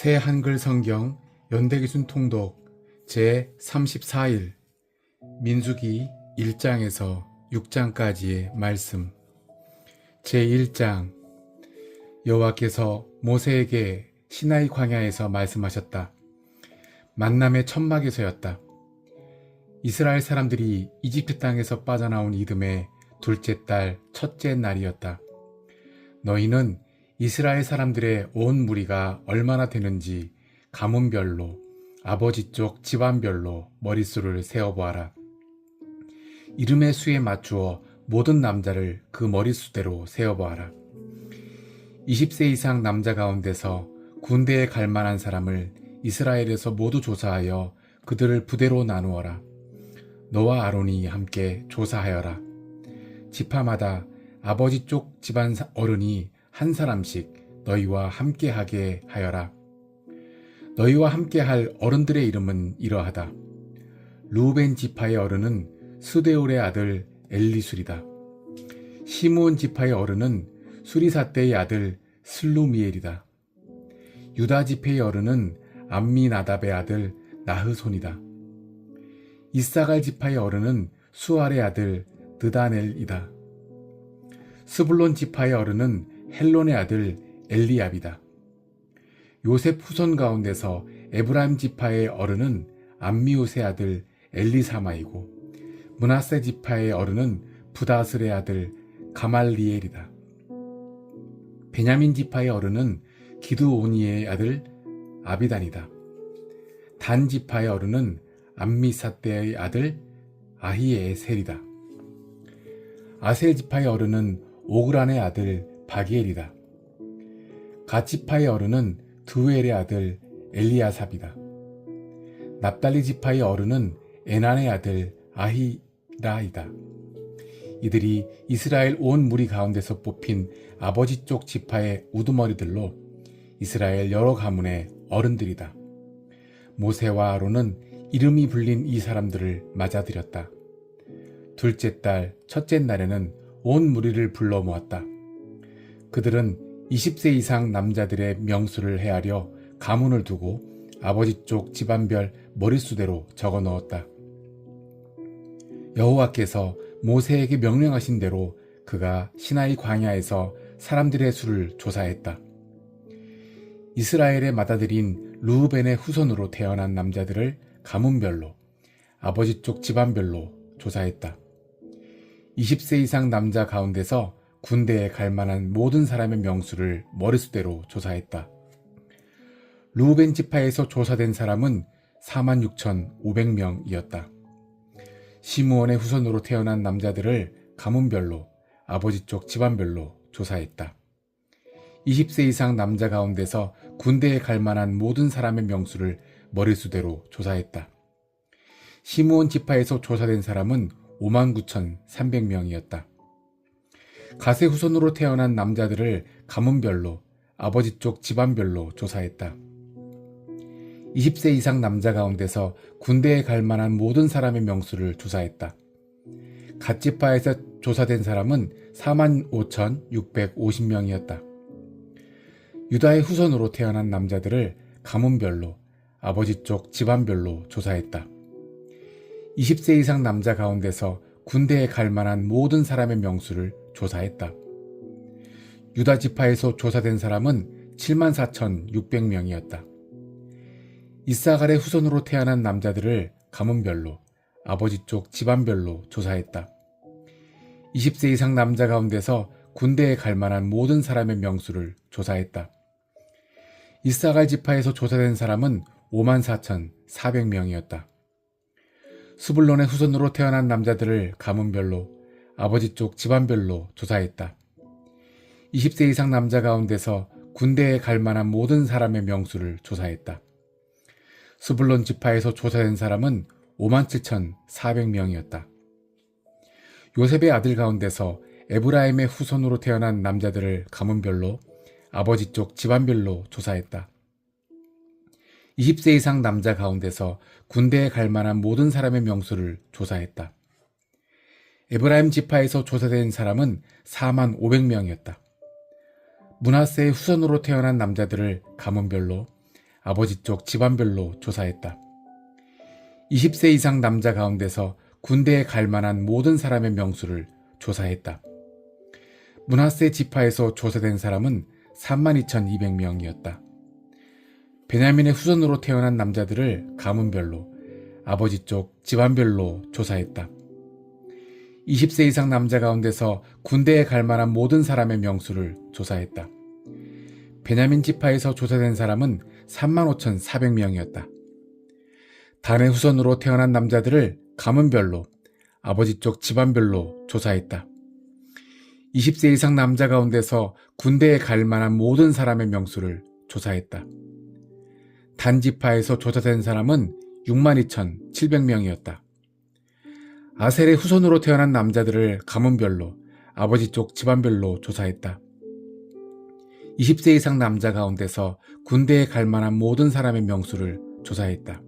새 한글 성경 연대기준 통독 제34일 민수기 1장에서 6장까지의 말씀. 제1장. 여호와께서 모세에게 시나이 광야에서 말씀하셨다. 만남의 천막에서였다. 이스라엘 사람들이 이집트 땅에서 빠져나온 이듬해 둘째 달 첫째 날이었다. 너희는 이스라엘 사람들의 온 무리가 얼마나 되는지 가문별로, 아버지 쪽 집안별로 머릿수를 세어보아라. 이름의 수에 맞추어 모든 남자를 그 머릿수대로 세어보아라. 20세 이상 남자 가운데서 군대에 갈 만한 사람을 이스라엘에서 모두 조사하여 그들을 부대로 나누어라. 너와 아론이 함께 조사하여라. 지파마다 아버지 쪽 집안 어른이 한 사람씩 너희와 함께하게 하여라. 너희와 함께할 어른들의 이름은 이러하다. 루벤 지파의 어른은 스데울의 아들 엘리술이다. 시므온 지파의 어른은 수리사떼의 아들 슬루미엘이다. 유다 지파의 어른은 암미나답의 아들 나흐손이다. 이사갈 지파의 어른은 수알의 아들 느다넬이다. 스불론 지파의 어른은 헬론의 아들 엘리압이다. 요셉 후손 가운데서 에브라임 지파의 어른은 암미우스의 아들 엘리사마이고 므낫세 지파의 어른은 부다슬의 아들 가말리엘이다. 베냐민 지파의 어른은 기드오니의 아들 아비단이다. 단 지파의 어른은 암미사떼의 아들 아히에셀이다. 아셀 지파의 어른은 오그란의 아들 바기엘이다. 갓 지파의 어른은 드우엘의 아들 엘리아삽이다. 납달리 지파의 어른은 에난의 아들 아히라이다. 이들이 이스라엘 온 무리 가운데서 뽑힌 아버지 쪽 지파의 우두머리들로 이스라엘 여러 가문의 어른들이다. 모세와 아론은 이름이 불린 이 사람들을 맞아들였다. 둘째 달 첫째 날에는 온 무리를 불러 모았다. 그들은 20세 이상 남자들의 명수를 헤아려 가문을 두고 아버지 쪽 집안별 머릿수대로 적어 넣었다. 여호와께서 모세에게 명령하신 대로 그가 시나이 광야에서 사람들의 수를 조사했다. 이스라엘의 맏아들인 르우벤의 후손으로 태어난 남자들을 가문별로, 아버지 쪽 집안별로 조사했다. 20세 이상 남자 가운데서 군대에 갈 만한 모든 사람의 명수를 머릿수대로 조사했다. 르우벤 지파에서 조사된 사람은 46,500명이었다. 시므온의 후손으로 태어난 남자들을 가문별로, 아버지 쪽 집안별로 조사했다. 20세 이상 남자 가운데서 군대에 갈 만한 모든 사람의 명수를 머릿수대로 조사했다. 시므온 지파에서 조사된 사람은 59,300명이었다. 갓의 후손으로 태어난 남자들을 가문별로, 아버지 쪽 집안별로 조사했다. 20세 이상 남자 가운데서 군대에 갈 만한 모든 사람의 명수를 조사했다. 갓 지파에서 조사된 사람은 45,650명이었다. 유다의 후손으로 태어난 남자들을 가문별로, 아버지 쪽 집안별로 조사했다. 20세 이상 남자 가운데서 군대에 갈 만한 모든 사람의 명수를 조사했다. 유다 지파에서 조사된 사람은 74,600명이었다. 이사갈의 후손으로 태어난 남자들을 가문별로, 아버지 쪽 집안별로 조사했다. 20세 이상 남자 가운데서 군대에 갈 만한 모든 사람의 명수를 조사했다. 이사갈 지파에서 조사된 사람은 54,400명이었다. 스불론의 후손으로 태어난 남자들을 가문별로, 아버지 쪽 집안별로 조사했다. 20세 이상 남자 가운데서 군대에 갈 만한 모든 사람의 명수를 조사했다. 스불론 지파에서 조사된 사람은 57,400명이었다. 요셉의 아들 가운데서 에브라임의 후손으로 태어난 남자들을 가문별로, 아버지 쪽 집안별로 조사했다. 20세 이상 남자 가운데서 군대에 갈 만한 모든 사람의 명수를 조사했다. 에브라임 지파에서 조사된 사람은 45,000명이었다. 므낫세의 후손으로 태어난 남자들을 가문별로, 아버지 쪽 집안별로 조사했다. 20세 이상 남자 가운데서 군대에 갈 만한 모든 사람의 명수를 조사했다. 므낫세 지파에서 조사된 사람은 32,200명이었다. 베냐민의 후손으로 태어난 남자들을 가문별로, 아버지 쪽 집안별로 조사했다. 20세 이상 남자 가운데서 군대에 갈 만한 모든 사람의 명수를 조사했다. 베냐민 지파에서 조사된 사람은 35,400명이었다. 단의 후손으로 태어난 남자들을 가문별로, 아버지 쪽 집안별로 조사했다. 20세 이상 남자 가운데서 군대에 갈 만한 모든 사람의 명수를 조사했다. 단 지파에서 조사된 사람은 62,700명이었다. 아셀의 후손으로 태어난 남자들을 가문별로, 아버지 쪽 집안별로 조사했다. 20세 이상 남자 가운데서 군대에 갈 만한 모든 사람의 명수를 조사했다.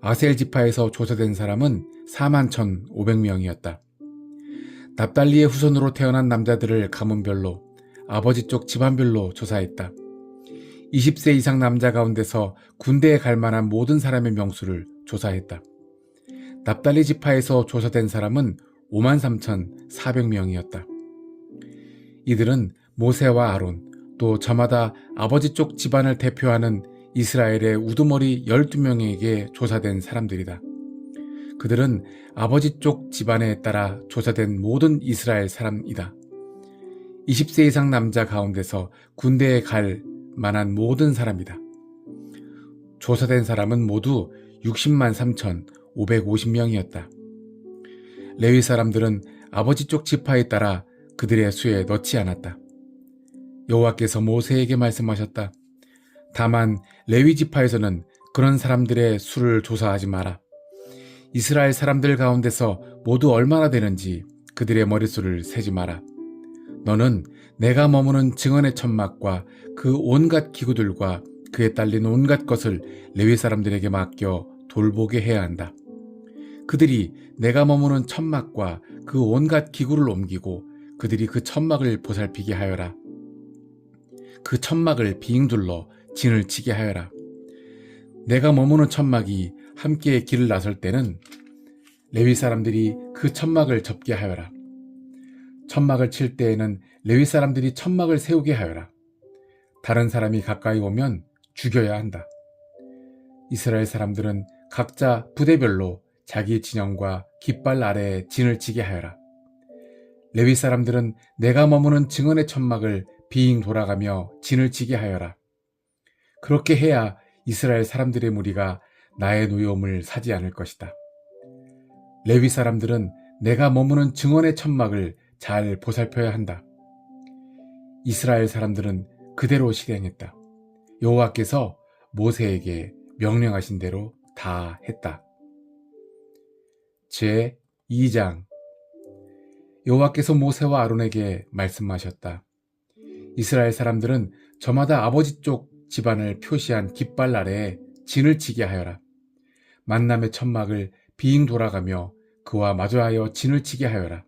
아셀 지파에서 조사된 사람은 41,500명이었다. 납달리의 후손으로 태어난 남자들을 가문별로, 아버지 쪽 집안별로 조사했다. 20세 이상 남자 가운데서 군대에 갈 만한 모든 사람의 명수를 조사했다. 납달리 지파에서 조사된 사람은 53,400명이었다. 이들은 모세와 아론, 또 저마다 아버지 쪽 집안을 대표하는 이스라엘의 우두머리 12명에게 조사된 사람들이다. 그들은 아버지 쪽 집안에 따라 조사된 모든 이스라엘 사람이다. 20세 이상 남자 가운데서 군대에 갈 만한 모든 사람이다. 조사된 사람은 모두 60만 3,550명이었다. 레위 사람들은 아버지 쪽 지파에 따라 그들의 수에 넣지 않았다. 여호와께서 모세에게 말씀하셨다. 다만 레위 지파에서는 그런 사람들의 수를 조사하지 마라. 이스라엘 사람들 가운데서 모두 얼마나 되는지 그들의 머릿수를 세지 마라. 너는 내가 머무는 증언의 천막과 그 온갖 기구들과 그에 딸린 온갖 것을 레위 사람들에게 맡겨 돌보게 해야 한다. 그들이 내가 머무는 천막과 그 온갖 기구를 옮기고 그들이 그 천막을 보살피게 하여라. 그 천막을 빙둘러 진을 치게 하여라. 내가 머무는 천막이 함께 길을 나설 때는 레위 사람들이 그 천막을 접게 하여라. 천막을 칠 때에는 레위 사람들이 천막을 세우게 하여라. 다른 사람이 가까이 오면 죽여야 한다. 이스라엘 사람들은 각자 부대별로 자기 진영과 깃발 아래에 진을 치게 하여라. 레위 사람들은 내가 머무는 증언의 천막을 빙 돌아가며 진을 치게 하여라. 그렇게 해야 이스라엘 사람들의 무리가 나의 노여움을 사지 않을 것이다. 레위 사람들은 내가 머무는 증언의 천막을 잘 보살펴야 한다. 이스라엘 사람들은 그대로 실행했다. 여호와께서 모세에게 명령하신 대로 다 했다. 제 2장. 여호와께서 모세와 아론에게 말씀하셨다. 이스라엘 사람들은 저마다 아버지 쪽 집안을 표시한 깃발 아래에 진을 치게 하여라. 만남의 천막을 빙 돌아가며 그와 마주하여 진을 치게 하여라.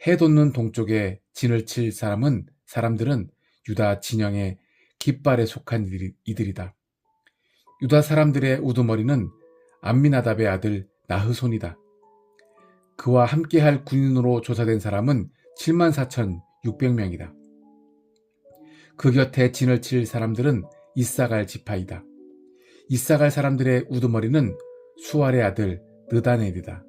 해 돋는 동쪽에 진을 칠 사람들은 유다 진영의 깃발에 속한 이들이다. 유다 사람들의 우두머리는 암미나답의 아들 나흐손이다. 그와 함께할 군인으로 조사된 사람은 74,600명이다. 그 곁에 진을 칠 사람들은 이사갈 지파이다. 이사갈 사람들의 우두머리는 수알의 아들 느다넬이다.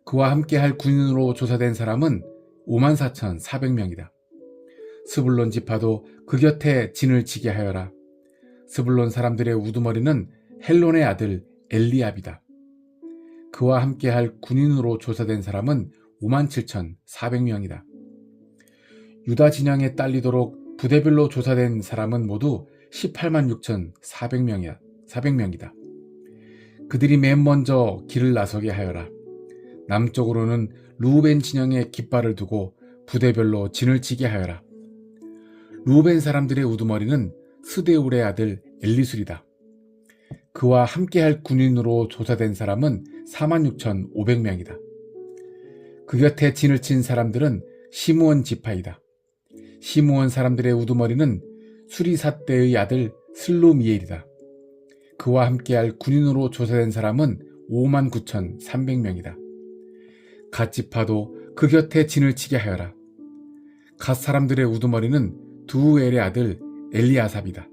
그와 함께할 군인으로 조사된 사람은 54,400명이다. 스불론 지파도 그 곁에 진을 치게 하여라. 스불론 사람들의 우두머리는 헬론의 아들 엘리압이다. 그와 함께할 군인으로 조사된 사람은 57,400명이다. 유다 진영에 딸리도록 부대별로 조사된 사람은 모두 186,400명이다. 그들이 맨 먼저 길을 나서게 하여라. 남쪽으로는 루벤 진영에 깃발을 두고 부대별로 진을 치게 하여라. 루벤 사람들의 우두머리는 스데울의 아들 엘리술이다. 그와 함께할 군인으로 조사된 사람은 46,500명이다. 그 곁에 진을 친 사람들은 시므온 지파이다. 시므온 사람들의 우두머리는 수리삿대의 아들 슬루미엘이다. 그와 함께할 군인으로 조사된 사람은 59,300명이다. 갓 지파도 그 곁에 진을 치게 하여라. 갓 사람들의 우두머리는 두엘의 아들 엘리아삽이다.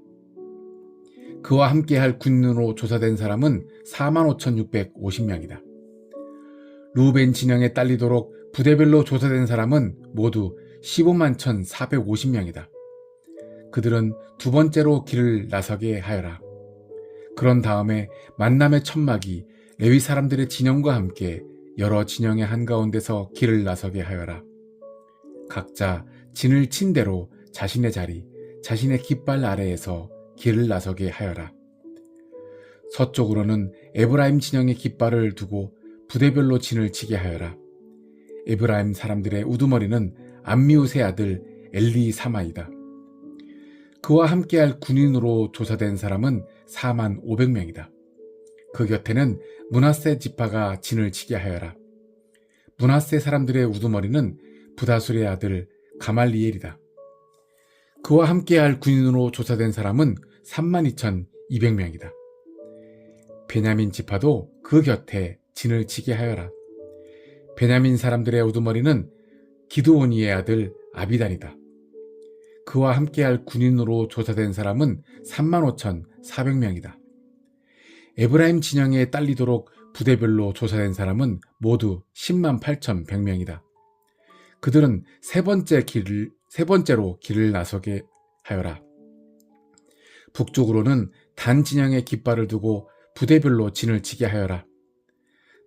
그와 함께할 군인으로 조사된 사람은 45,650명이다. 루벤 진영에 딸리도록 부대별로 조사된 사람은 모두 151,450명이다. 그들은 두 번째로 길을 나서게 하여라. 그런 다음에 만남의 천막이 레위 사람들의 진영과 함께 여러 진영의 한가운데서 길을 나서게 하여라. 각자 진을 친 대로 자신의 자리, 자신의 깃발 아래에서 길을 나서게 하여라. 서쪽으로는 에브라임 진영의 깃발을 두고 부대별로 진을 치게 하여라. 에브라임 사람들의 우두머리는 암미웃의 아들 엘리사마이다. 그와 함께할 군인으로 조사된 사람은 45,000명이다. 그 곁에는 므낫세 지파가 진을 치게 하여라. 므낫세 사람들의 우두머리는 부다술의 아들 가말리엘이다. 그와 함께할 군인으로 조사된 사람은 32,200명이다. 베냐민 지파도 그 곁에 진을 치게 하여라. 베냐민 사람들의 우두머리는 기드오니의 아들 아비단이다. 그와 함께할 군인으로 조사된 사람은 35,400명이다. 에브라임 진영에 딸리도록 부대별로 조사된 사람은 모두 108,100명이다. 그들은 세 번째로 길을 나서게 하여라. 북쪽으로는 단 진영에 깃발을 두고 부대별로 진을 치게 하여라.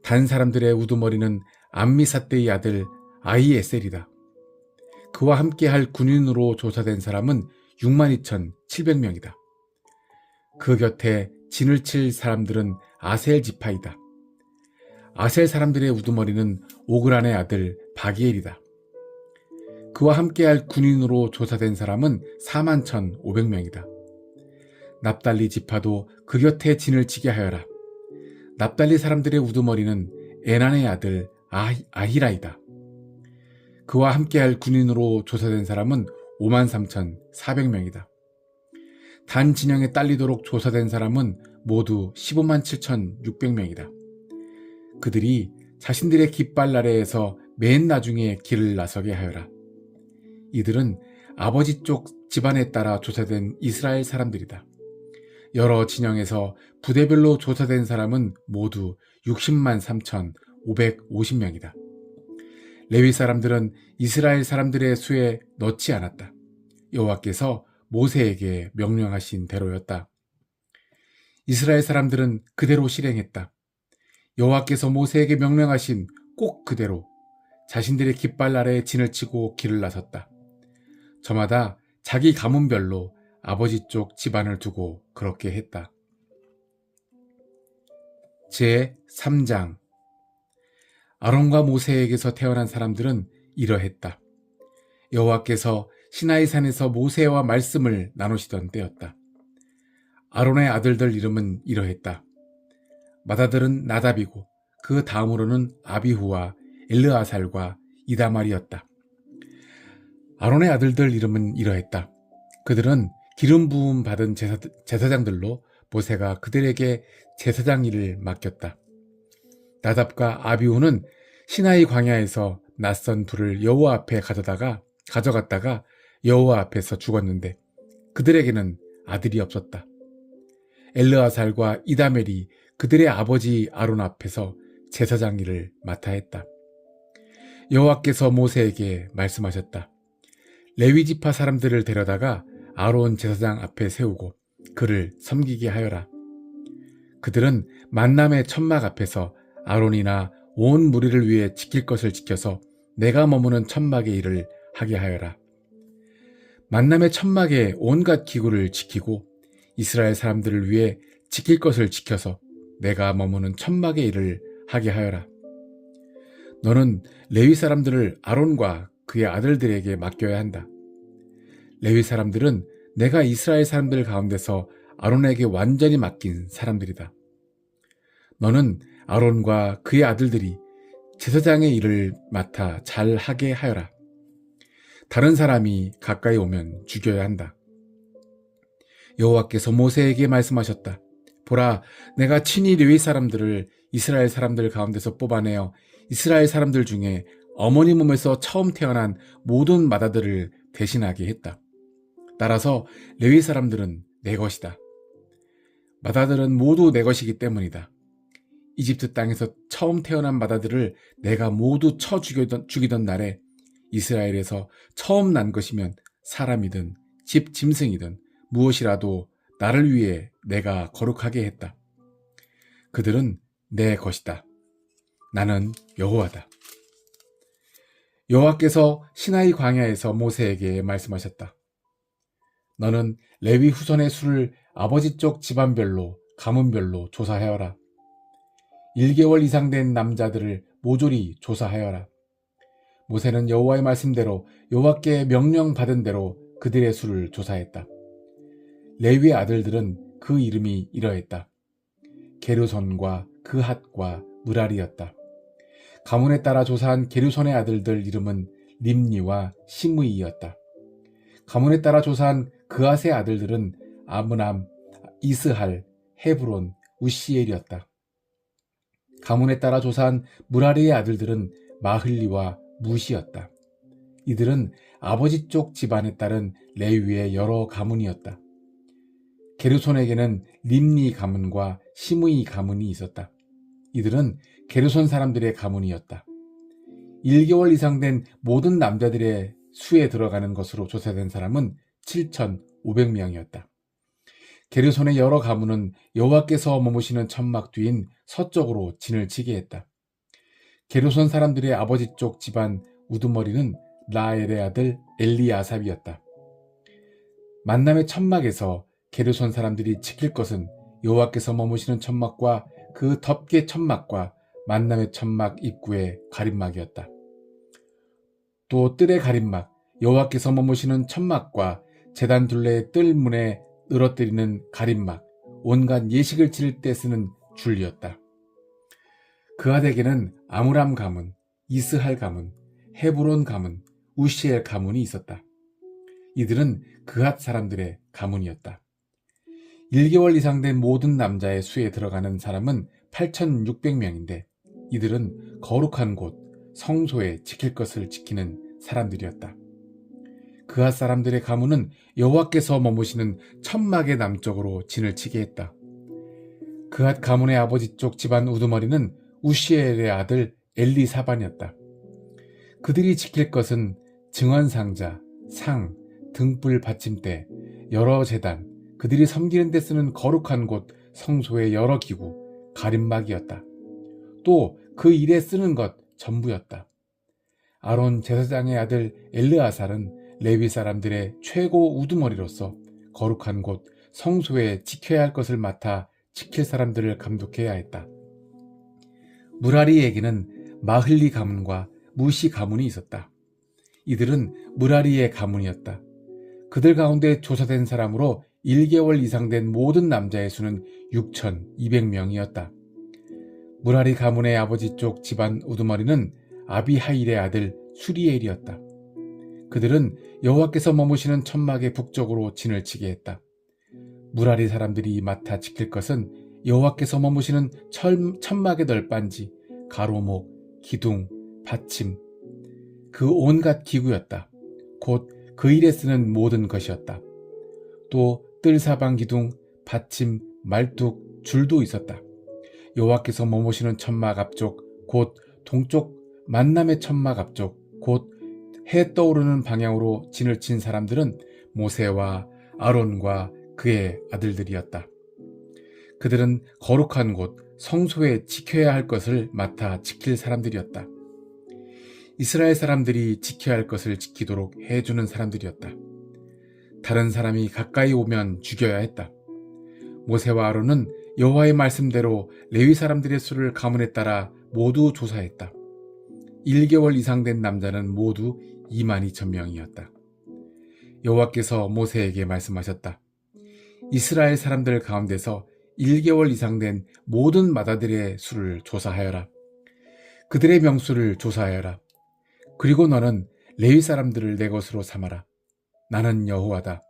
단 사람들의 우두머리는 암미사떼의 아들 아히에셀이다. 그와 함께할 군인으로 조사된 사람은 62,700명이다. 그 곁에 진을 칠 사람들은 아셀 지파이다. 아셀 사람들의 우두머리는 오그란의 아들 바기엘이다. 그와 함께할 군인으로 조사된 사람은 41,500명이다. 납달리 지파도 그 곁에 진을 치게 하여라. 납달리 사람들의 우두머리는 에난의 아들 아히라이다. 그와 함께할 군인으로 조사된 사람은 53,400명이다. 단 진영에 딸리도록 조사된 사람은 모두 157,600명이다. 그들이 자신들의 깃발 아래에서 맨 나중에 길을 나서게 하여라. 이들은 아버지 쪽 집안에 따라 조사된 이스라엘 사람들이다. 여러 진영에서 부대별로 조사된 사람은 모두 603,550명이다. 레위 사람들은 이스라엘 사람들의 수에 넣지 않았다. 여호와께서 모세에게 명령하신 대로였다. 이스라엘 사람들은 그대로 실행했다. 여호와께서 모세에게 명령하신 꼭 그대로 자신들의 깃발 아래에 진을 치고 길을 나섰다. 저마다 자기 가문별로 아버지 쪽 집안을 두고 그렇게 했다. 제3장 아론과 모세에게서 태어난 사람들은 이러했다. 여호와께서 시나이산에서 모세와 말씀을 나누시던 때였다. 아론의 아들들 이름은 이러했다. 맏아들은 나답이고 그 다음으로는 아비후와 엘르아살과 이다말이었다. 아론의 아들들 이름은 이러했다. 그들은 기름 부음 받은 제사장들로 모세가 그들에게 제사장 일을 맡겼다. 나답과 아비후는 시나이 광야에서 낯선 불을 여호와 앞에 가져갔다가 여호와 앞에서 죽었는데 그들에게는 아들이 없었다. 엘르아살과 이다멜이 그들의 아버지 아론 앞에서 제사장 일을 맡아 했다. 여호와께서 모세에게 말씀하셨다. 레위 지파 사람들을 데려다가 아론 제사장 앞에 세우고 그를 섬기게 하여라. 그들은 만남의 천막 앞에서 아론이나 온 무리를 위해 지킬 것을 지켜서 내가 머무는 천막의 일을 하게 하여라. 만남의 천막의 온갖 기구를 지키고 이스라엘 사람들을 위해 지킬 것을 지켜서 내가 머무는 천막의 일을 하게 하여라. 너는 레위 사람들을 아론과 그의 아들들에게 맡겨야 한다. 레위 사람들은 내가 이스라엘 사람들 가운데서 아론에게 완전히 맡긴 사람들이다. 너는 아론과 그의 아들들이 제사장의 일을 맡아 잘 하게 하여라. 다른 사람이 가까이 오면 죽여야 한다. 여호와께서 모세에게 말씀하셨다. 보라, 내가 친히 레위 사람들을 이스라엘 사람들 가운데서 뽑아내어 이스라엘 사람들 중에 어머니 몸에서 처음 태어난 모든 맏아들을 대신하게 했다. 따라서 레위 사람들은 내 것이다. 맏아들은 모두 내 것이기 때문이다. 이집트 땅에서 처음 태어난 맏아들을 내가 모두 쳐 죽이던 날에 이스라엘에서 처음 난 것이면 사람이든 집 짐승이든 무엇이라도 나를 위해 내가 거룩하게 했다. 그들은 내 것이다. 나는 여호와다. 여호와께서 시나이 광야에서 모세에게 말씀하셨다. 너는 레위 후손의 수를 아버지 쪽 집안별로 가문별로 조사하여라. 1개월 이상 된 남자들을 모조리 조사하여라. 모세는 여호와의 말씀대로 여호와께 명령받은 대로 그들의 수를 조사했다. 레위의 아들들은 그 이름이 이러했다. 게르손과 그핫과 무라리였다. 가문에 따라 조사한 게르손의 아들들 이름은 림니와 시므이였다. 가문에 따라 조사한 그핫의 아들들은 아므남, 이스할, 헤브론, 우시엘이었다. 가문에 따라 조사한 무라리의 아들들은 마흘리와 무시였다. 이들은 아버지 쪽 집안에 따른 레위의 여러 가문이었다. 게르손에게는 림니 가문과 시므이 가문이 있었다. 이들은 게르손 사람들의 가문이었다. 1개월 이상 된 모든 남자들의 수에 들어가는 것으로 조사된 사람은 7,500명이었다. 게르손의 여러 가문은 여호와께서 머무시는 천막 뒤인 서쪽으로 진을 치게 했다. 게르손 사람들의 아버지 쪽 집안 우두머리는 라엘의 아들 엘리아삽이었다. 만남의 천막에서 게르손 사람들이 지킬 것은 여호와께서 머무시는 천막과 그 덮개 천막과 만남의 천막 입구의 가림막이었다. 또 뜰의 가림막, 여호와께서 머무시는 천막과 제단 둘레의 뜰 문에 늘어뜨리는 가림막, 온갖 예식을 치를 때 쓰는 줄이었다. 그핫에게는 아므람 가문, 이스할 가문, 헤브론 가문, 우시엘 가문이 있었다. 이들은 그핫 사람들의 가문이었다. 1개월 이상 된 모든 남자의 수에 들어가는 사람은 8,600명인데 이들은 거룩한 곳, 성소에 지킬 것을 지키는 사람들이었다. 그핫 사람들의 가문은 여호와께서 머무시는 천막의 남쪽으로 진을 치게 했다. 그핫 가문의 아버지 쪽 집안 우두머리는 우시엘의 아들 엘리사반이었다. 그들이 지킬 것은 증언상자, 상, 등불 받침대, 여러 제단, 그들이 섬기는 데 쓰는 거룩한 곳, 성소의 여러 기구, 가림막이었다. 또 그 일에 쓰는 것 전부였다. 아론 제사장의 아들 엘르아살은 레위 사람들의 최고 우두머리로서 거룩한 곳, 성소에 지켜야 할 것을 맡아 지킬 사람들을 감독해야 했다. 무라리에게는 마흘리 가문과 무시 가문이 있었다. 이들은 무라리의 가문이었다. 그들 가운데 조사된 사람으로 1개월 이상 된 모든 남자의 수는 6,200명이었다. 무라리 가문의 아버지 쪽 집안 우두머리는 아비하일의 아들 수리엘이었다. 그들은 여호와께서 머무시는 천막의 북쪽으로 진을 치게 했다. 무라리 사람들이 맡아 지킬 것은 여호와께서 머무시는 천막의 널빤지, 가로목, 기둥, 받침, 그 온갖 기구였다. 곧 그 일에 쓰는 모든 것이었다. 또 뜰사방 기둥, 받침, 말뚝, 줄도 있었다. 여호와께서 머무시는 천막 앞쪽, 곧 동쪽 만남의 천막 앞쪽, 곧 해 떠오르는 방향으로 진을 친 사람들은 모세와 아론과 그의 아들들이었다. 그들은 거룩한 곳, 성소에 지켜야 할 것을 맡아 지킬 사람들이었다. 이스라엘 사람들이 지켜야 할 것을 지키도록 해주는 사람들이었다. 다른 사람이 가까이 오면 죽여야 했다. 모세와 아론은 여호와의 말씀대로 레위 사람들의 수를 가문에 따라 모두 조사했다. 1개월 이상 된 남자는 모두 22,000명이었다. 여호와께서 모세에게 말씀하셨다. 이스라엘 사람들 가운데서 1개월 이상 된 모든 맏아들의 수를 조사하여라. 그들의 명수를 조사하여라. 그리고 너는 레위 사람들을 내 것으로 삼아라. 나는 여호와다.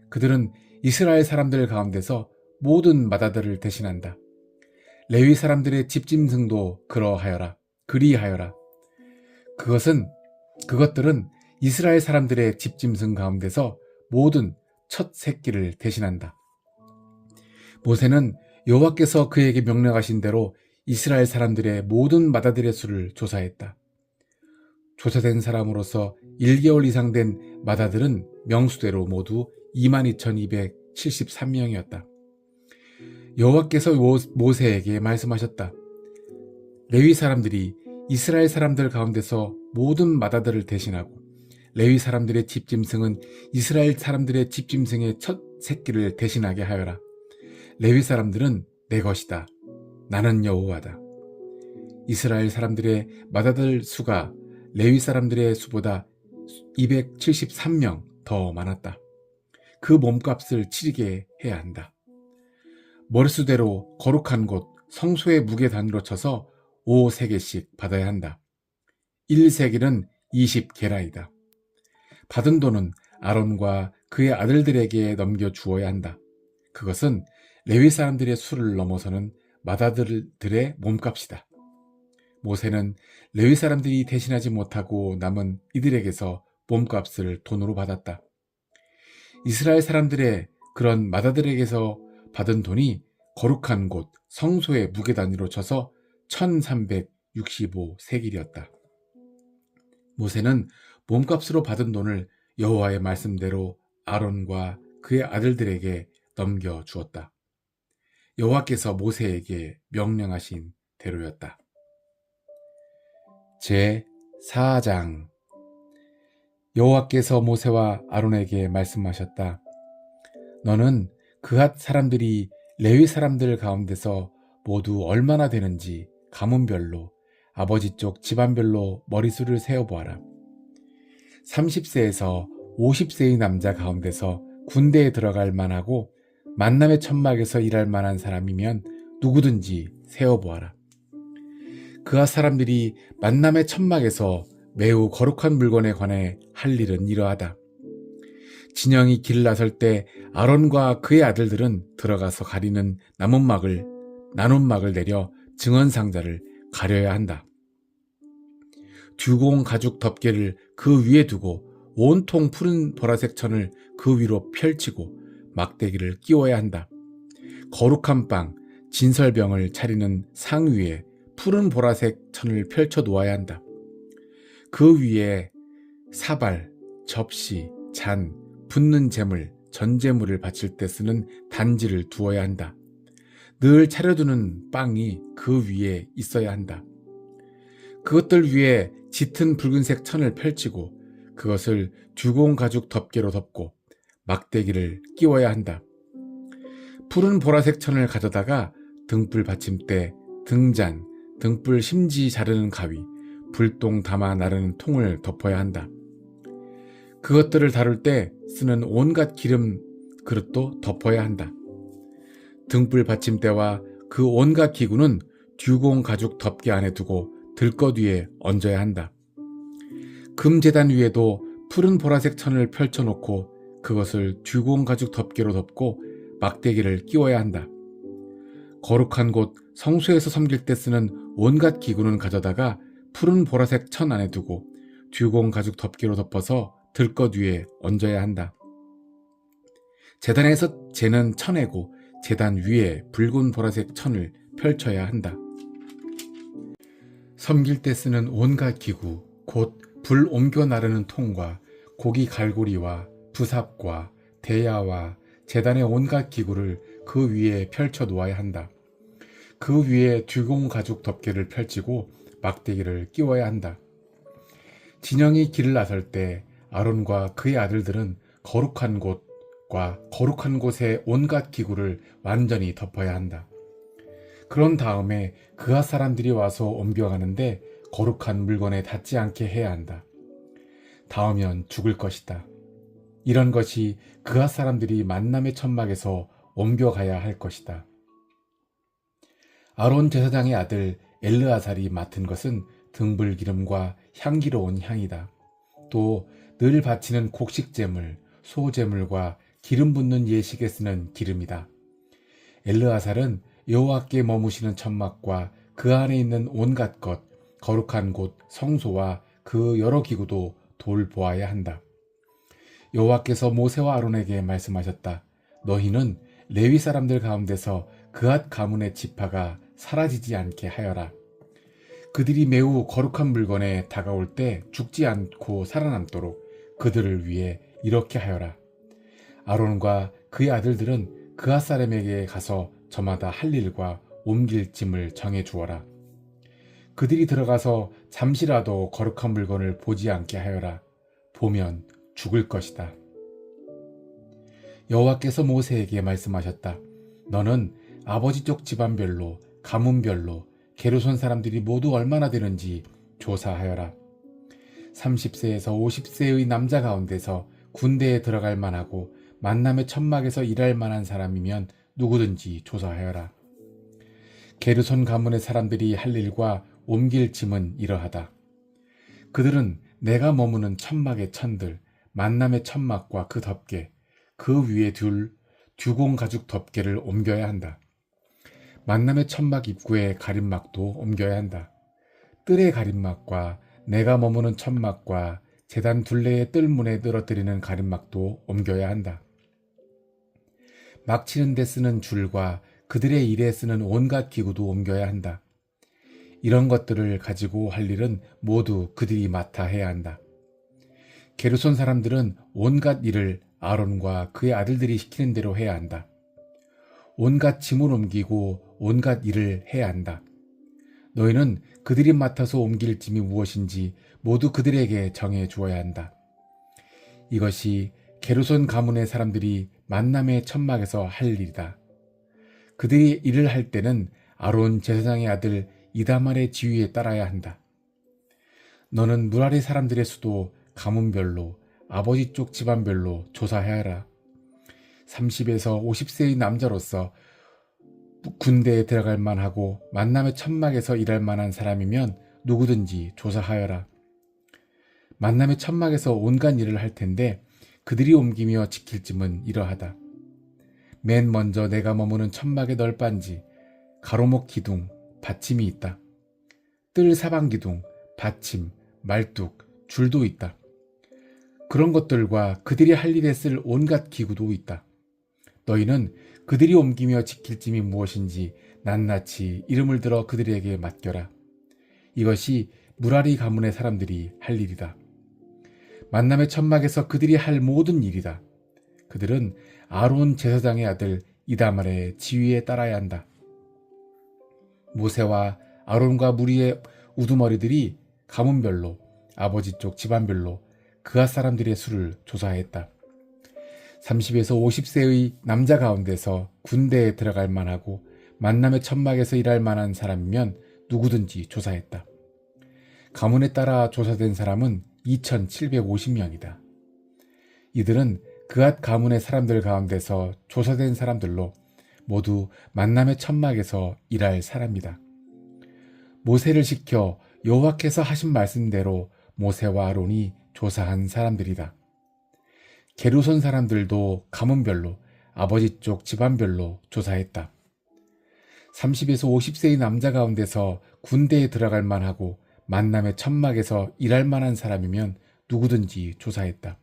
그들은 이스라엘 사람들 가운데서 모든 맏아들을 대신한다. 레위 사람들의 집짐승도 그리하여라. 그것들은 이스라엘 사람들의 집짐승 가운데서 모든 첫 새끼를 대신한다. 모세는 여호와께서 그에게 명령하신 대로 이스라엘 사람들의 모든 맏아들의 수를 조사했다. 조사된 사람으로서 1개월 이상 된 맏아들은 명수대로 모두 22,273명이었다. 여호와께서 모세에게 말씀하셨다. 레위 사람들이 이스라엘 사람들 가운데서 모든 맏아들을 대신하고 레위 사람들의 집짐승은 이스라엘 사람들의 집짐승의 첫 새끼를 대신하게 하여라. 레위 사람들은 내 것이다. 나는 여호와다. 이스라엘 사람들의 맏아들 수가 레위 사람들의 수보다 273명 더 많았다. 그 몸값을 치르게 해야 한다. 머릿수대로 거룩한 곳 성소의 무게 단위로 쳐서 5세겔씩 받아야 한다. 1세겔은 20게라이다. 받은 돈은 아론과 그의 아들들에게 넘겨주어야 한다. 그것은 레위 사람들의 수를 넘어서는 맏아들들의 몸값이다. 모세는 레위 사람들이 대신하지 못하고 남은 이들에게서 몸값을 돈으로 받았다. 이스라엘 사람들의 그런 맏아들에게서 받은 돈이 거룩한 곳 성소의 무게 단위로 쳐서 1365세겔이었다. 모세는 몸값으로 받은 돈을 여호와의 말씀대로 아론과 그의 아들들에게 넘겨주었다. 여호와께서 모세에게 명령하신 대로였다. 제4장 여호와께서 모세와 아론에게 말씀하셨다. 너는 그핫 사람들이 레위 사람들 가운데서 모두 얼마나 되는지 가문별로 아버지 쪽 집안별로 머리수를 세어보아라. 30세에서 50세의 남자 가운데서 군대에 들어갈 만하고 만남의 천막에서 일할 만한 사람이면 누구든지 세어보아라. 그핫 사람들이 만남의 천막에서 매우 거룩한 물건에 관해 할 일은 이러하다. 진영이 길을 나설 때 아론과 그의 아들들은 들어가서 가리는 나눔막을 내려 증언상자를 가려야 한다. 듀공 가죽 덮개를 그 위에 두고 온통 푸른 보라색 천을 그 위로 펼치고 막대기를 끼워야 한다. 거룩한 빵, 진설병을 차리는 상 위에 푸른 보라색 천을 펼쳐 놓아야 한다. 그 위에 사발, 접시, 잔, 붓는 재물, 전재물을 바칠 때 쓰는 단지를 두어야 한다. 늘 차려두는 빵이 그 위에 있어야 한다. 그것들 위에 짙은 붉은색 천을 펼치고 그것을 듀공 가죽 덮개로 덮고 막대기를 끼워야 한다. 푸른 보라색 천을 가져다가 등불 받침대, 등잔, 등불 심지 자르는 가위, 불똥 담아 나르는 통을 덮어야 한다. 그것들을 다룰 때 쓰는 온갖 기름 그릇도 덮어야 한다. 등불 받침대와 그 온갖 기구는 듀공 가죽 덮개 안에 두고 들것 위에 얹어야 한다. 금제단 위에도 푸른 보라색 천을 펼쳐놓고 그것을 듀공 가죽 덮개로 덮고 막대기를 끼워야 한다. 거룩한 곳 성소에서 섬길 때 쓰는 온갖 기구는 가져다가 푸른 보라색 천 안에 두고 듀공 가죽 덮개로 덮어서 들것 위에 얹어야 한다. 제단에서 재는 천에고 제단 위에 붉은 보라색 천을 펼쳐야 한다. 섬길 때 쓰는 온갖 기구, 곧 불 옮겨 나르는 통과 고기 갈고리와 부삽과 대야와 제단의 온갖 기구를 그 위에 펼쳐 놓아야 한다. 그 위에 듀공 가죽 덮개를 펼치고 막대기를 끼워야 한다. 진영이 길을 나설 때 아론과 그의 아들들은 거룩한 곳과 거룩한 곳의 온갖 기구를 완전히 덮어야 한다. 그런 다음에 그핫 사람들이 와서 옮겨가는데 거룩한 물건에 닿지 않게 해야 한다. 닿으면 죽을 것이다. 이런 것이 그핫 사람들이 만남의 천막에서 옮겨가야 할 것이다. 아론 제사장의 아들 엘르아살이 맡은 것은 등불 기름과 향기로운 향이다. 또 늘 바치는 곡식제물, 소제물과 기름 붓는 예식에 쓰는 기름이다. 엘르아살은 여호와께 머무시는 천막과 그 안에 있는 온갖 것, 거룩한 곳, 성소와 그 여러 기구도 돌보아야 한다. 여호와께서 모세와 아론에게 말씀하셨다. 너희는 레위 사람들 가운데서 그앗 가문의 지파가 사라지지 않게 하여라. 그들이 매우 거룩한 물건에 다가올 때 죽지 않고 살아남도록 그들을 위해 이렇게 하여라. 아론과 그의 아들들은 그앗 사람에게 가서 저마다 할 일과 옮길 짐을 정해 주어라. 그들이 들어가서 잠시라도 거룩한 물건을 보지 않게 하여라. 보면 죽을 것이다. 여호와께서 모세에게 말씀하셨다. 너는 아버지 쪽 집안별로, 가문별로, 게르손 사람들이 모두 얼마나 되는지 조사하여라. 30세에서 50세의 남자 가운데서 군대에 들어갈 만하고 만남의 천막에서 일할 만한 사람이면 누구든지 조사하여라. 게르손 가문의 사람들이 할 일과 옮길 짐은 이러하다. 그들은 내가 머무는 천막의 천들, 만남의 천막과 그 덮개, 그 위에 둘 듀공 가죽 덮개를 옮겨야 한다. 만남의 천막 입구의 가림막도 옮겨야 한다. 뜰의 가림막과 내가 머무는 천막과 제단 둘레의 뜰문에 늘어뜨리는 가림막도 옮겨야 한다. 막 치는 데 쓰는 줄과 그들의 일에 쓰는 온갖 기구도 옮겨야 한다. 이런 것들을 가지고 할 일은 모두 그들이 맡아 해야 한다. 게르손 사람들은 온갖 일을 아론과 그의 아들들이 시키는 대로 해야 한다. 온갖 짐을 옮기고 온갖 일을 해야 한다. 너희는 그들이 맡아서 옮길 짐이 무엇인지 모두 그들에게 정해 주어야 한다. 이것이 게르손 가문의 사람들이 만남의 천막에서 할 일이다. 그들이 일을 할 때는 아론 제사장의 아들 이다말의 지휘에 따라야 한다. 너는 무라리 사람들의 수도 가문별로, 아버지 쪽 집안별로 조사해라. 30에서 50세의 남자로서 군대에 들어갈 만하고 만남의 천막에서 일할 만한 사람이면 누구든지 조사하여라. 만남의 천막에서 온갖 일을 할 텐데 그들이 옮기며 지킬 짐은 이러하다. 맨 먼저 내가 머무는 천막의 널빤지, 가로목 기둥, 받침이 있다. 뜰 사방 기둥, 받침, 말뚝, 줄도 있다. 그런 것들과 그들이 할 일에 쓸 온갖 기구도 있다. 너희는 그들이 옮기며 지킬 짐이 무엇인지 낱낱이 이름을 들어 그들에게 맡겨라. 이것이 무라리 가문의 사람들이 할 일이다. 만남의 천막에서 그들이 할 모든 일이다. 그들은 아론 제사장의 아들 이다말의 지휘에 따라야 한다. 모세와 아론과 무리의 우두머리들이 가문별로, 아버지 쪽 집안별로 그앗 사람들의 수를 조사했다. 30에서 50세의 남자 가운데서 군대에 들어갈 만하고 만남의 천막에서 일할 만한 사람이면 누구든지 조사했다. 가문에 따라 조사된 사람은 2,750명이다. 이들은 그앗 가문의 사람들 가운데서 조사된 사람들로 모두 만남의 천막에서 일할 사람이다. 모세를 시켜 여호와께서 하신 말씀대로 모세와 아론이 조사한 사람들이다. 게르손 사람들도 가문별로, 아버지 쪽 집안별로 조사했다. 30에서 50세의 남자 가운데서 군대에 들어갈 만하고 만남의 천막에서 일할 만한 사람이면 누구든지 조사했다.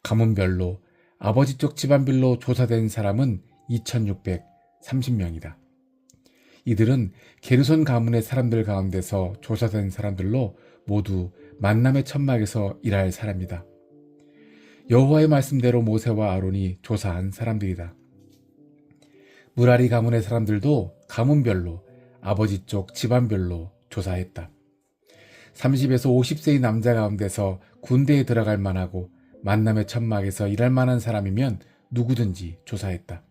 가문별로, 아버지 쪽 집안별로 조사된 사람은 2,630명이다. 이들은 게르손 가문의 사람들 가운데서 조사된 사람들로 모두 만남의 천막에서 일할 사람이다. 여호와의 말씀대로 모세와 아론이 조사한 사람들이다. 무라리 가문의 사람들도 가문별로, 아버지 쪽 집안별로 조사했다. 30에서 50세의 남자 가운데서 군대에 들어갈 만하고 만남의 천막에서 일할 만한 사람이면 누구든지 조사했다.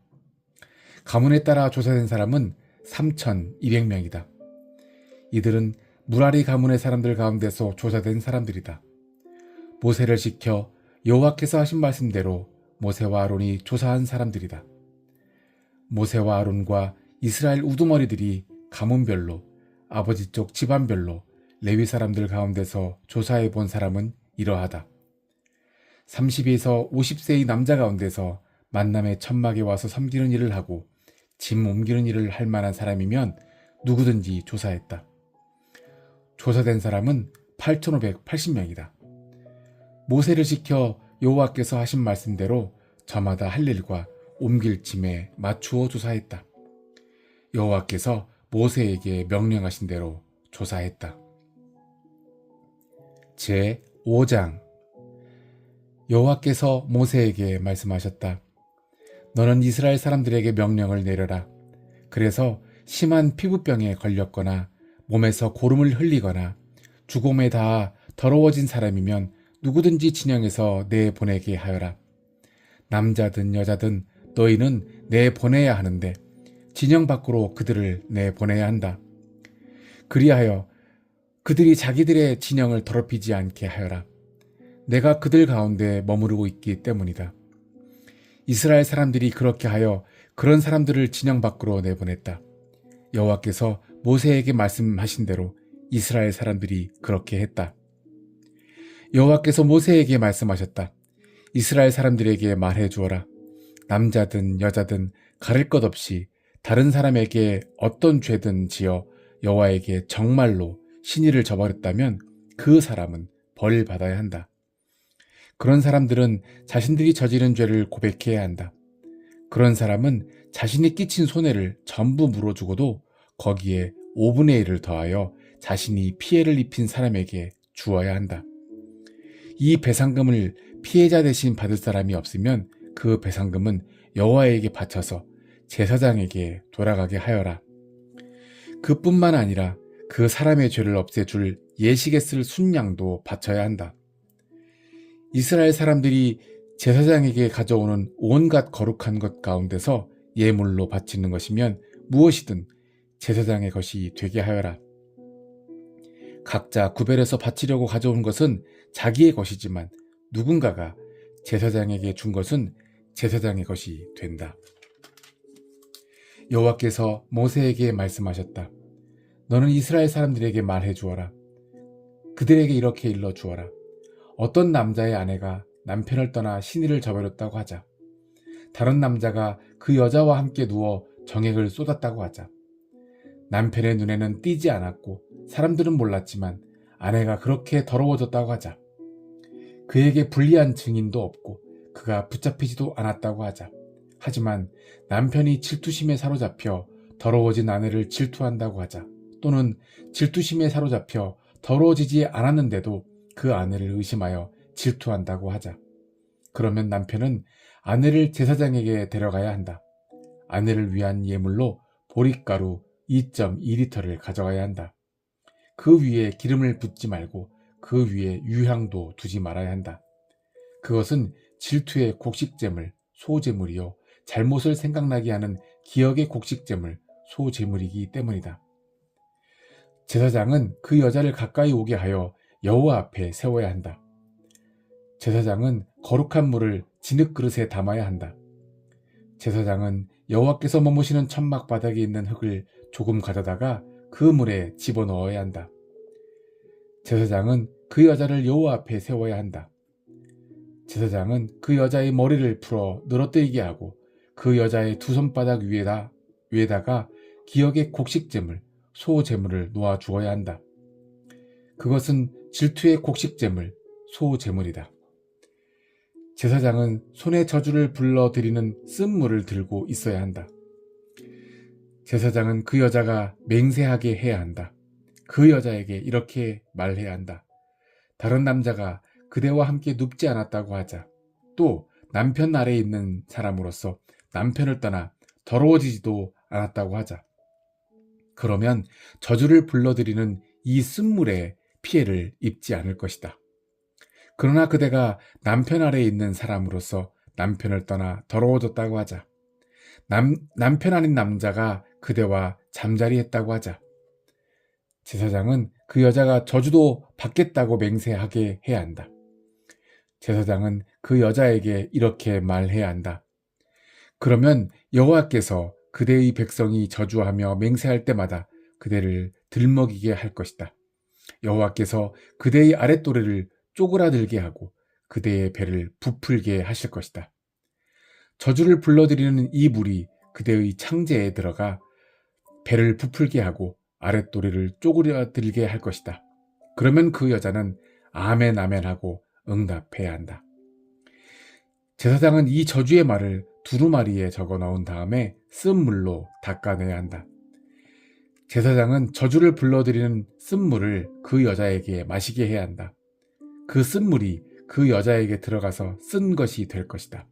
가문에 따라 조사된 사람은 3,200명이다. 이들은 무라리 가문의 사람들 가운데서 조사된 사람들이다. 모세를 시켜 여호와께서 하신 말씀대로 모세와 아론이 조사한 사람들이다. 모세와 아론과 이스라엘 우두머리들이 가문별로, 아버지 쪽 집안별로 레위 사람들 가운데서 조사해 본 사람은 이러하다. 30에서 50세의 남자 가운데서 만남의 천막에 와서 섬기는 일을 하고 짐 옮기는 일을 할 만한 사람이면 누구든지 조사했다. 조사된 사람은 8,580명이다. 모세를 시켜 여호와께서 하신 말씀대로 저마다 할 일과 옮길 짐에 맞추어 조사했다. 여호와께서 모세에게 명령하신 대로 조사했다. 제5장 여호와께서 모세에게 말씀하셨다. 너는 이스라엘 사람들에게 명령을 내려라. 그래서 심한 피부병에 걸렸거나 몸에서 고름을 흘리거나 죽음에 닿아 더러워진 사람이면 누구든지 진영에서 내보내게 하여라. 남자든 여자든 너희는 내보내야 하는데 진영 밖으로 그들을 내보내야 한다. 그리하여 그들이 자기들의 진영을 더럽히지 않게 하여라. 내가 그들 가운데 머무르고 있기 때문이다. 이스라엘 사람들이 그렇게 하여 그런 사람들을 진영 밖으로 내보냈다. 여호와께서 모세에게 말씀하신 대로 이스라엘 사람들이 그렇게 했다. 여호와께서 모세에게 말씀하셨다. 이스라엘 사람들에게 말해 주어라. 남자든 여자든 가릴 것 없이 다른 사람에게 어떤 죄든 지어 여호와에게 정말로 신의를 저버렸다면 그 사람은 벌을 받아야 한다. 그런 사람들은 자신들이 저지른 죄를 고백해야 한다. 그런 사람은 자신이 끼친 손해를 전부 물어주고도 거기에 5분의 1을 더하여 자신이 피해를 입힌 사람에게 주어야 한다. 이 배상금을 피해자 대신 받을 사람이 없으면 그 배상금은 여호와에게 바쳐서 제사장에게 돌아가게 하여라. 그뿐만 아니라 그 사람의 죄를 없애줄 예식에 쓸 순양도 바쳐야 한다. 이스라엘 사람들이 제사장에게 가져오는 온갖 거룩한 것 가운데서 예물로 바치는 것이면 무엇이든 제사장의 것이 되게 하여라. 각자 구별해서 바치려고 가져온 것은 자기의 것이지만 누군가가 제사장에게 준 것은 제사장의 것이 된다. 여호와께서 모세에게 말씀하셨다. 너는 이스라엘 사람들에게 말해 주어라. 그들에게 이렇게 일러 주어라. 어떤 남자의 아내가 남편을 떠나 신의를 저버렸다고 하자. 다른 남자가 그 여자와 함께 누워 정액을 쏟았다고 하자. 남편의 눈에는 띄지 않았고 사람들은 몰랐지만 아내가 그렇게 더러워졌다고 하자. 그에게 불리한 증인도 없고 그가 붙잡히지도 않았다고 하자. 하지만 남편이 질투심에 사로잡혀 더러워진 아내를 질투한다고 하자. 또는 질투심에 사로잡혀 더러워지지 않았는데도 그 아내를 의심하여 질투한다고 하자. 그러면 남편은 아내를 제사장에게 데려가야 한다. 아내를 위한 예물로 보릿가루 2.2리터를 가져가야 한다. 그 위에 기름을 붓지 말고 그 위에 유향도 두지 말아야 한다. 그것은 질투의 곡식제물, 소제물이요 잘못을 생각나게 하는 기억의 곡식제물, 소제물이기 때문이다. 제사장은 그 여자를 가까이 오게 하여 여호와 앞에 세워야 한다. 제사장은 거룩한 물을 진흙그릇에 담아야 한다. 제사장은 여호와께서 머무시는 천막 바닥에 있는 흙을 조금 가져다가 그 물에 집어넣어야 한다. 제사장은 그 여자를 여호와 앞에 세워야 한다. 제사장은 그 여자의 머리를 풀어 늘어뜨리게 하고 그 여자의 두 손바닥 위에다가 기억의 곡식제물, 소제물을 놓아 주어야 한다. 그것은 질투의 곡식제물, 소제물이다. 제사장은 손에 저주를 불러드리는 쓴물을 들고 있어야 한다. 제사장은 그 여자가 맹세하게 해야 한다. 그 여자에게 이렇게 말해야 한다. 다른 남자가 그대와 함께 눕지 않았다고 하자. 또 남편 아래에 있는 사람으로서 남편을 떠나 더러워지지도 않았다고 하자. 그러면 저주를 불러드리는 이 쓴물에 피해를 입지 않을 것이다. 그러나 그대가 남편 아래에 있는 사람으로서 남편을 떠나 더러워졌다고 하자. 남편 아닌 남자가 그대와 잠자리했다고 하자. 제사장은 그 여자가 저주도 받겠다고 맹세하게 해야 한다. 제사장은 그 여자에게 이렇게 말해야 한다. 그러면 여호와께서 그대의 백성이 저주하며 맹세할 때마다 그대를 들먹이게 할 것이다. 여호와께서 그대의 아랫도리를 쪼그라들게 하고 그대의 배를 부풀게 하실 것이다. 저주를 불러들이는 이 물이 그대의 창제에 들어가 배를 부풀게 하고 아랫도리를 쪼그려들게 할 것이다. 그러면 그 여자는 아멘 아멘 하고 응답해야 한다. 제사장은 이 저주의 말을 두루마리에 적어 넣은 다음에 쓴 물로 닦아내야 한다. 제사장은 저주를 불러들이는 쓴 물을 그 여자에게 마시게 해야 한다. 그 쓴 물이 그 여자에게 들어가서 쓴 것이 될 것이다.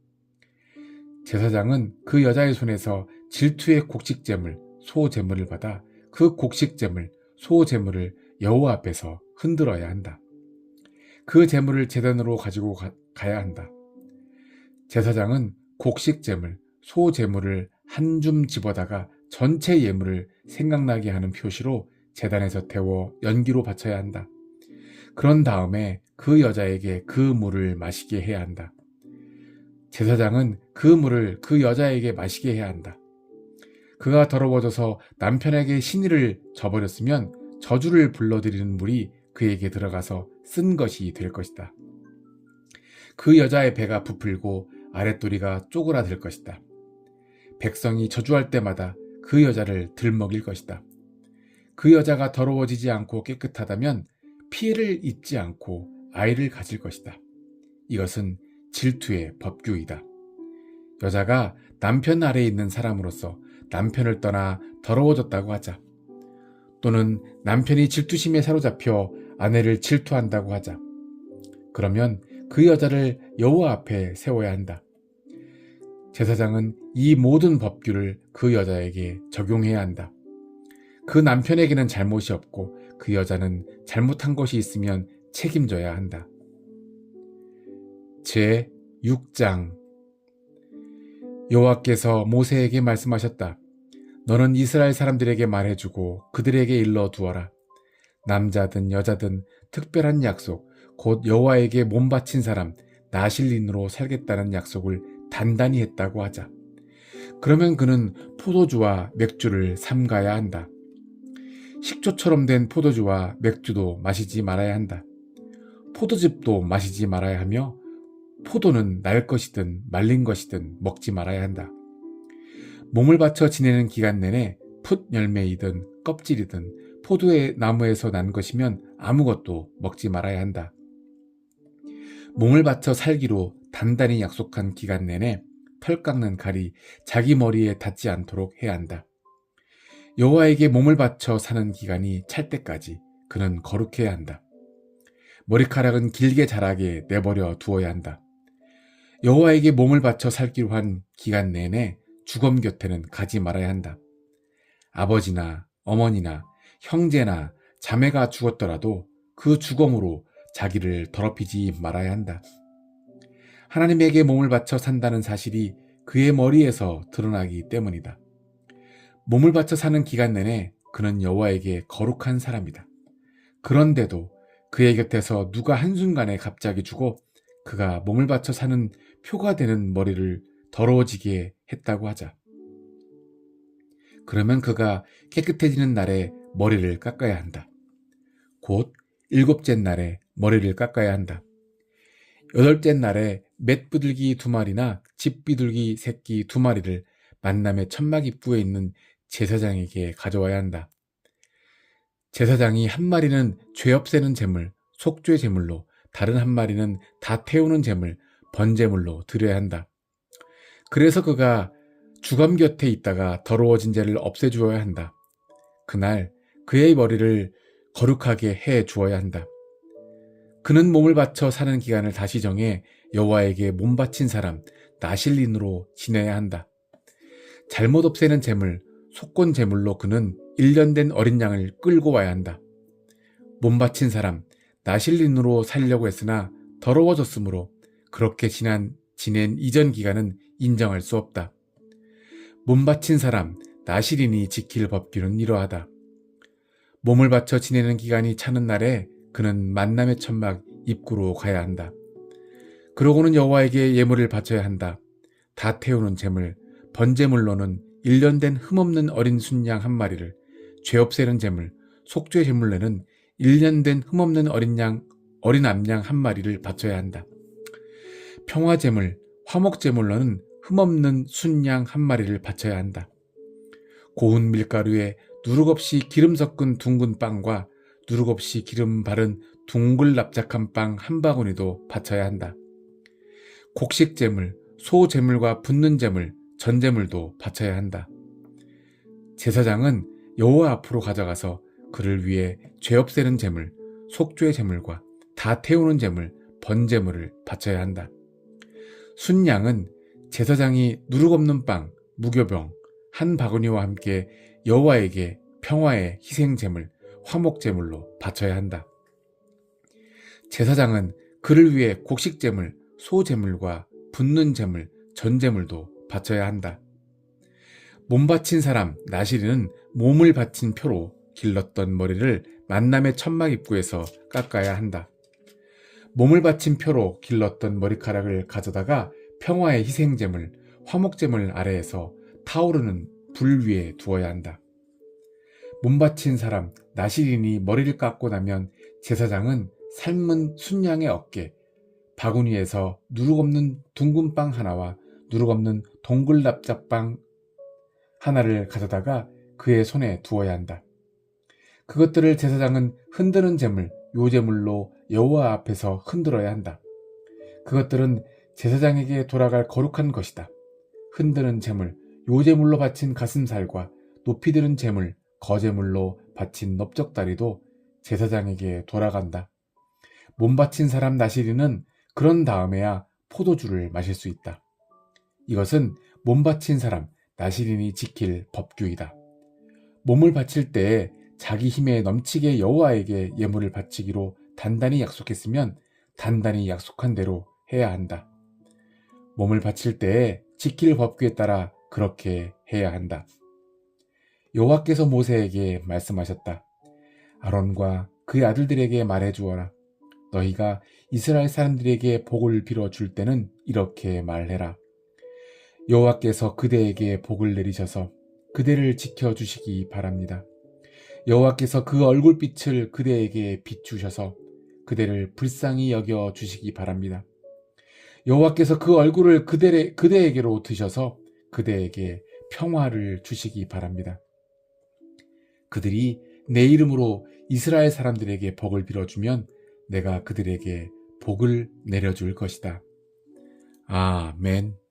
제사장은 그 여자의 손에서 질투의 곡식제물, 소제물을 받아 그 곡식제물, 소제물을 여호와 앞에서 흔들어야 한다. 그 제물을 제단으로 가지고 가야 한다. 제사장은 곡식제물, 소제물을 한 줌 집어다가 전체 예물을 생각나게 하는 표시로 제단에서 태워 연기로 바쳐야 한다. 그런 다음에 그 여자에게 그 물을 마시게 해야 한다. 제사장은 그 물을 그 여자에게 마시게 해야 한다. 그가 더러워져서 남편에게 신의를 저버렸으면 저주를 불러들이는 물이 그에게 들어가서 쓴 것이 될 것이다. 그 여자의 배가 부풀고 아랫도리가 쪼그라들 것이다. 백성이 저주할 때마다 그 여자를 들먹일 것이다. 그 여자가 더러워지지 않고 깨끗하다면 피해를 입지 않고 아이를 가질 것이다. 이것은 질투의 법규이다. 여자가 남편 아래에 있는 사람으로서 남편을 떠나 더러워졌다고 하자. 또는 남편이 질투심에 사로잡혀 아내를 질투한다고 하자. 그러면 그 여자를 여호와 앞에 세워야 한다. 제사장은 이 모든 법규를 그 여자에게 적용해야 한다. 그 남편에게는 잘못이 없고 그 여자는 잘못한 것이 있으면 책임져야 한다. 제 6장 여호와께서 모세에게 말씀하셨다. 너는 이스라엘 사람들에게 말해주고 그들에게 일러 두어라. 남자든 여자든 특별한 약속, 곧 여호와에게 몸 바친 사람 나실린으로 살겠다는 약속을 단단히 했다고 하자. 그러면 그는 포도주와 맥주를 삼가야 한다. 식초처럼 된 포도주와 맥주도 마시지 말아야 한다. 포도즙도 마시지 말아야 하며 포도는 날 것이든 말린 것이든 먹지 말아야 한다. 몸을 바쳐 지내는 기간 내내 풋 열매이든 껍질이든 포도의 나무에서 난 것이면 아무것도 먹지 말아야 한다. 몸을 바쳐 살기로 단단히 약속한 기간 내내 털 깎는 칼이 자기 머리에 닿지 않도록 해야 한다. 여호와에게 몸을 바쳐 사는 기간이 찰 때까지 그는 거룩해야 한다. 머리카락은 길게 자라게 내버려 두어야 한다. 여호와에게 몸을 바쳐 살기로 한 기간 내내 주검 곁에는 가지 말아야 한다. 아버지나 어머니나 형제나 자매가 죽었더라도 그 주검으로 자기를 더럽히지 말아야 한다. 하나님에게 몸을 바쳐 산다는 사실이 그의 머리에서 드러나기 때문이다. 몸을 바쳐 사는 기간 내내 그는 여호와에게 거룩한 사람이다. 그런데도 그의 곁에서 누가 한순간에 갑자기 죽어 그가 몸을 바쳐 사는 표가 되는 머리를 더러워지게 했다고 하자. 그러면 그가 깨끗해지는 날에 머리를 깎아야 한다. 곧 7째 날에 머리를 깎아야 한다. 8째 날에 맷비둘기 2마리나 집비둘기 새끼 2마리를 만남의 천막 입구에 있는 제사장에게 가져와야 한다. 제사장이 한 마리는 죄 없애는 제물, 속죄 제물로, 다른 한 마리는 다 태우는 제물, 번제물로 드려야 한다. 그래서 그가 주검 곁에 있다가 더러워진 죄를 없애주어야 한다. 그날 그의 머리를 거룩하게 해 주어야 한다. 그는 몸을 바쳐 사는 기간을 다시 정해 여호와에게 몸 바친 사람 나실린으로 지내야 한다. 잘못 없애는 제물, 속건 제물로 그는 1년 된 어린 양을 끌고 와야 한다. 몸 바친 사람 나실린으로 살려고 했으나 더러워졌으므로 그렇게 지낸 이전 기간은 인정할 수 없다. 몸 바친 사람 나실린이 지킬 법규는 이러하다. 몸을 바쳐 지내는 기간이 차는 날에 그는 만남의 천막 입구로 가야 한다. 그러고는 여호와에게 예물을 바쳐야 한다. 다 태우는 제물, 번제물로는 1년 된 흠없는 어린 순양 한 마리를, 죄 없애는 제물, 속죄 제물로는 1년 된 흠없는 어린 암양 한 마리를 바쳐야 한다. 평화제물, 화목제물로는 흠없는 순양 한 마리를 바쳐야 한다. 고운 밀가루에 누룩없이 기름 섞은 둥근 빵과 누룩없이 기름 바른 둥글 납작한 빵 한 바구니도 바쳐야 한다. 곡식제물, 소제물과 붓는 제물, 전제물도 바쳐야 한다. 제사장은 여호와 앞으로 가져가서 그를 위해 죄 없애는 제물, 속죄 제물과 다 태우는 제물, 번제물을 바쳐야 한다. 순양은 제사장이 누룩 없는 빵, 무교병 한 바구니와 함께 여호와에게 평화의 희생 제물, 화목 제물로 바쳐야 한다. 제사장은 그를 위해 곡식 제물, 소 제물과 붓는 제물, 전 제물도 바쳐야 한다. 몸 바친 사람 나시리는 몸을 바친 표로 길렀던 머리를 만남의 천막 입구에서 깎아야 한다. 몸을 바친 표로 길렀던 머리카락을 가져다가 평화의 희생제물, 화목제물 아래에서 타오르는 불 위에 두어야 한다. 몸 바친 사람 나시린이 머리를 깎고 나면 제사장은 삶은 순양의 어깨, 바구니에서 누룩 없는 둥근 빵 하나와 누룩 없는 동글 납작빵 하나를 가져다가 그의 손에 두어야 한다. 그것들을 제사장은 흔드는 제물, 요제물로 여호와 앞에서 흔들어야 한다. 그것들은 제사장에게 돌아갈 거룩한 것이다. 흔드는 제물, 요제물로 바친 가슴살과 높이 드는 제물, 거제물로 바친 넓적다리도 제사장에게 돌아간다. 몸 바친 사람 나시리는 그런 다음에야 포도주를 마실 수 있다. 이것은 몸 바친 사람 나시린이 지킬 법규이다. 몸을 바칠 때에 자기 힘에 넘치게 여호와에게 예물을 바치기로 단단히 약속했으면 단단히 약속한 대로 해야 한다. 몸을 바칠 때에 지킬 법규에 따라 그렇게 해야 한다. 여호와께서 모세에게 말씀하셨다. 아론과 그의 아들들에게 말해 주어라. 너희가 이스라엘 사람들에게 복을 빌어 줄 때는 이렇게 말해라. 여호와께서 그대에게 복을 내리셔서 그대를 지켜 주시기 바랍니다. 여호와께서 그 얼굴빛을 그대에게 비추셔서 그대를 불쌍히 여겨 주시기 바랍니다. 여호와께서 그 얼굴을 그대에게로 드셔서 그대에게 평화를 주시기 바랍니다. 그들이 내 이름으로 이스라엘 사람들에게 복을 빌어주면 내가 그들에게 복을 내려줄 것이다. 아멘.